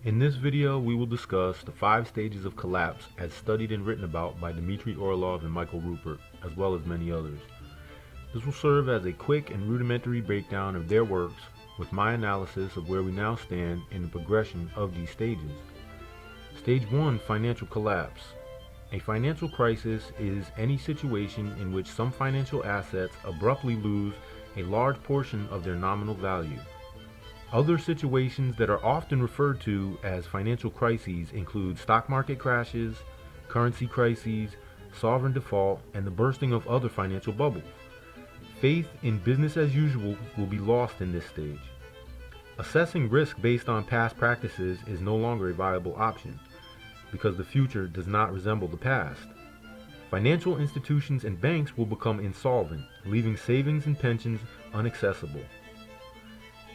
In this video, we will discuss the 5 stages of collapse as studied and written about by Dmitry Orlov and Michael Ruppert, as well as many others. This will serve as a quick and rudimentary breakdown of their works with my analysis of where we now stand in the progression of these stages. Stage 1, financial collapse. A financial crisis is any situation in which some financial assets abruptly lose a large portion of their nominal value. Other situations that are often referred to as financial crises include stock market crashes, currency crises, sovereign default, and the bursting of other financial bubbles. Faith in business as usual will be lost in this stage. Assessing risk based on past practices is no longer a viable option, because the future does not resemble the past. Financial institutions and banks will become insolvent, leaving savings and pensions inaccessible.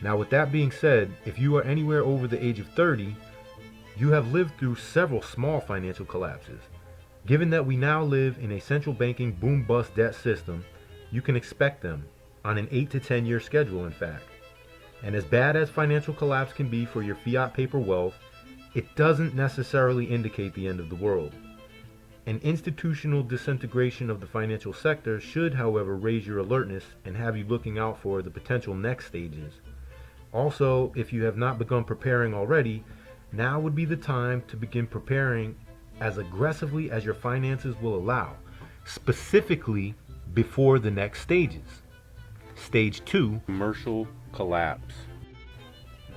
Now, with that being said, if you are anywhere over the age of 30, you have lived through several small financial collapses. Given that we now live in a central banking boom-bust debt system, you can expect them, on an 8 to 10 year schedule in fact. And as bad as financial collapse can be for your fiat paper wealth, it doesn't necessarily indicate the end of the world. An institutional disintegration of the financial sector should, however, raise your alertness and have you looking out for the potential next stages. Also, if you have not begun preparing already, now would be the time to begin preparing as aggressively as your finances will allow, specifically before the next stages. Stage 2, commercial collapse.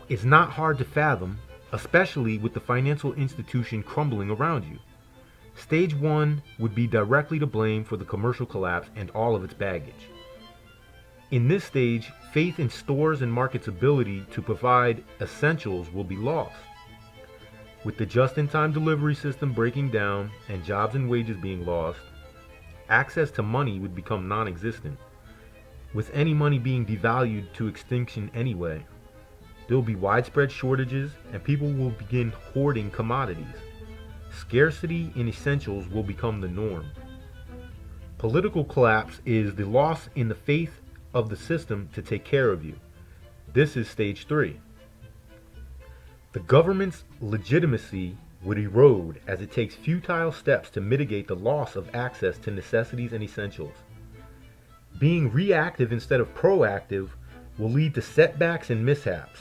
It's not hard to fathom, especially with the financial institution crumbling around you. Stage 1 would be directly to blame for the commercial collapse and all of its baggage. In this stage, faith in stores and markets' ability to provide essentials will be lost. With the just-in-time delivery system breaking down and jobs and wages being lost, access to money would become non-existent. With any money being devalued to extinction anyway, there will be widespread shortages and people will begin hoarding commodities. Scarcity in essentials will become the norm. Political collapse is the loss in the faith of the system to take care of you. This is stage 3. The government's legitimacy would erode as it takes futile steps to mitigate the loss of access to necessities and essentials. Being reactive instead of proactive will lead to setbacks and mishaps.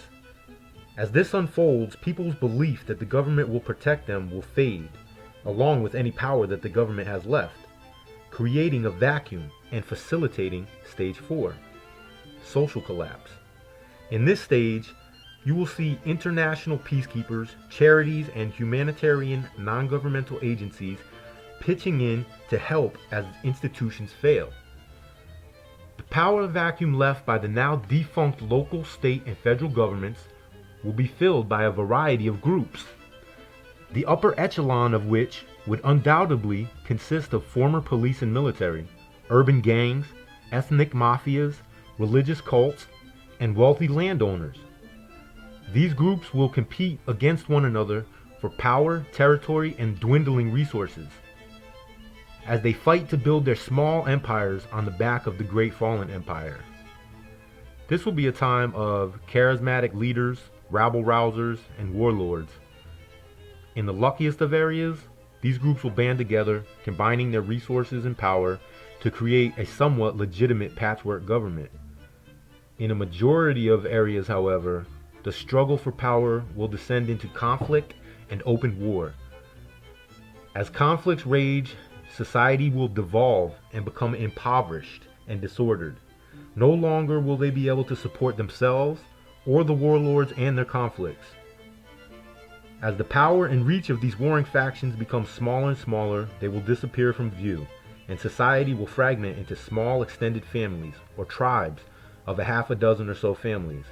As this unfolds, people's belief that the government will protect them will fade, along with any power that the government has left, creating a vacuum and facilitating stage 4, social collapse. In this stage, you will see international peacekeepers, charities, and humanitarian non-governmental agencies pitching in to help as institutions fail. The power vacuum left by the now defunct local, state, and federal governments will be filled by a variety of groups, the upper echelon of which would undoubtedly consist of former police and military, urban gangs, ethnic mafias, religious cults, and wealthy landowners. These groups will compete against one another for power, territory, and dwindling resources, as they fight to build their small empires on the back of the great fallen empire. This will be a time of charismatic leaders, rabble-rousers, and warlords. In the luckiest of areas, these groups will band together, combining their resources and power to create a somewhat legitimate patchwork government. In a majority of areas, however, the struggle for power will descend into conflict and open war. As conflicts rage, society will devolve and become impoverished and disordered. No longer will they be able to support themselves or the warlords and their conflicts. As the power and reach of these warring factions become smaller and smaller, they will disappear from view, and society will fragment into small extended families or tribes of a half a dozen or so families,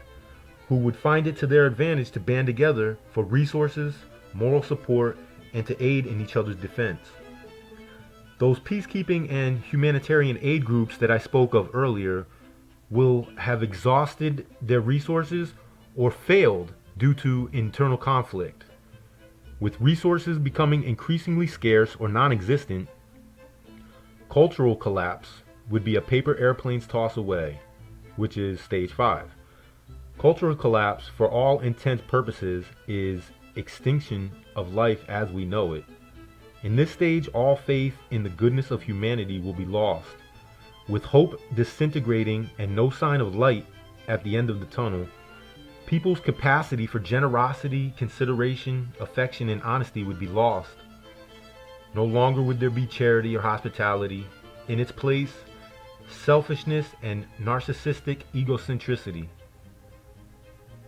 who would find it to their advantage to band together for resources, moral support, and to aid in each other's defense. Those peacekeeping and humanitarian aid groups that I spoke of earlier will have exhausted their resources or failed due to internal conflict. With resources becoming increasingly scarce or non-existent, cultural collapse would be a paper airplane's toss away, which is stage 5. Cultural collapse, for all intents purposes, is extinction of life as we know it. In this stage, all faith in the goodness of humanity will be lost. With hope disintegrating and no sign of light at the end of the tunnel, people's capacity for generosity, consideration, affection, and honesty would be lost. No longer would there be charity or hospitality. In its place, selfishness and narcissistic egocentricity.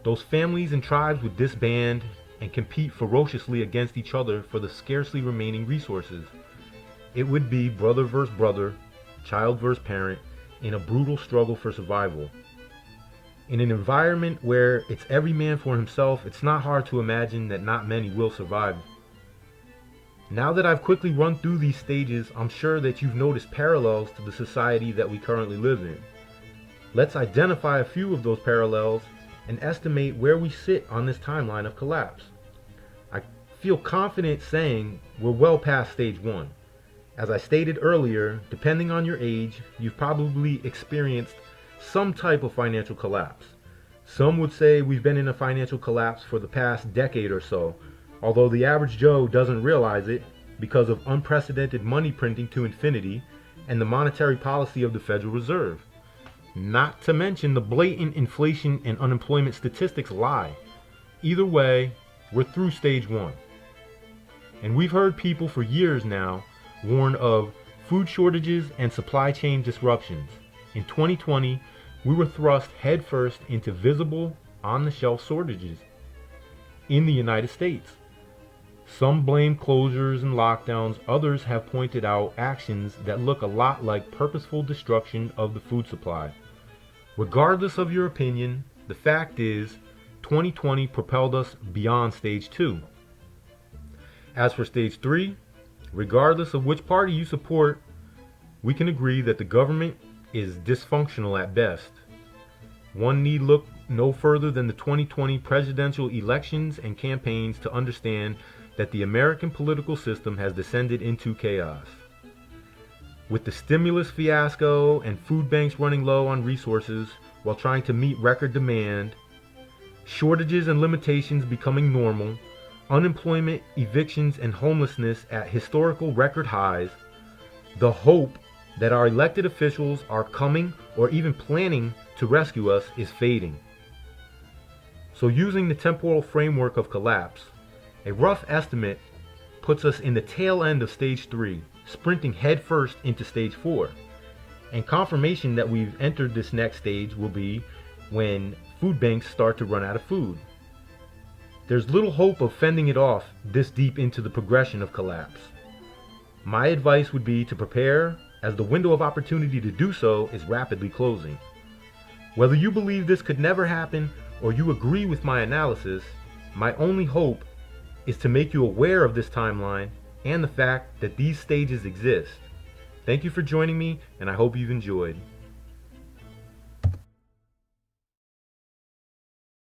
Those families and tribes would disband and compete ferociously against each other for the scarcely remaining resources. It would be brother versus brother, child versus parent, in a brutal struggle for survival. In an environment where it's every man for himself, it's not hard to imagine that not many will survive. Now that I've quickly run through these stages, I'm sure that you've noticed parallels to the society that we currently live in. Let's identify a few of those parallels and estimate where we sit on this timeline of collapse. I feel confident saying we're well past stage 1. As I stated earlier, depending on your age, you've probably experienced some type of financial collapse. Some would say we've been in a financial collapse for the past decade or so, although the average Joe doesn't realize it because of unprecedented money printing to infinity and the monetary policy of the Federal Reserve. Not to mention the blatant inflation and unemployment statistics lie. Either way, we're through stage 1. And we've heard people for years now warn of food shortages and supply chain disruptions. In 2020, we were thrust headfirst into visible, on-the-shelf shortages in the United States. Some blame closures and lockdowns, others have pointed out actions that look a lot like purposeful destruction of the food supply. Regardless of your opinion, the fact is, 2020 propelled us beyond stage 2. As for stage 3, regardless of which party you support, we can agree that the government is dysfunctional at best. One need look no further than the 2020 presidential elections and campaigns to understand that the American political system has descended into chaos. With the stimulus fiasco and food banks running low on resources while trying to meet record demand, shortages and limitations becoming normal, unemployment, evictions, and homelessness at historical record highs, the hope that our elected officials are coming or even planning to rescue us is fading. So using the temporal framework of collapse, a rough estimate puts us in the tail end of stage 3, sprinting headfirst into stage 4. And confirmation that we've entered this next stage will be when food banks start to run out of food. There's little hope of fending it off this deep into the progression of collapse. My advice would be to prepare, as the window of opportunity to do so is rapidly closing. Whether you believe this could never happen or you agree with my analysis, my only hope is to make you aware of this timeline and the fact that these stages exist. Thank you for joining me, and I hope you've enjoyed.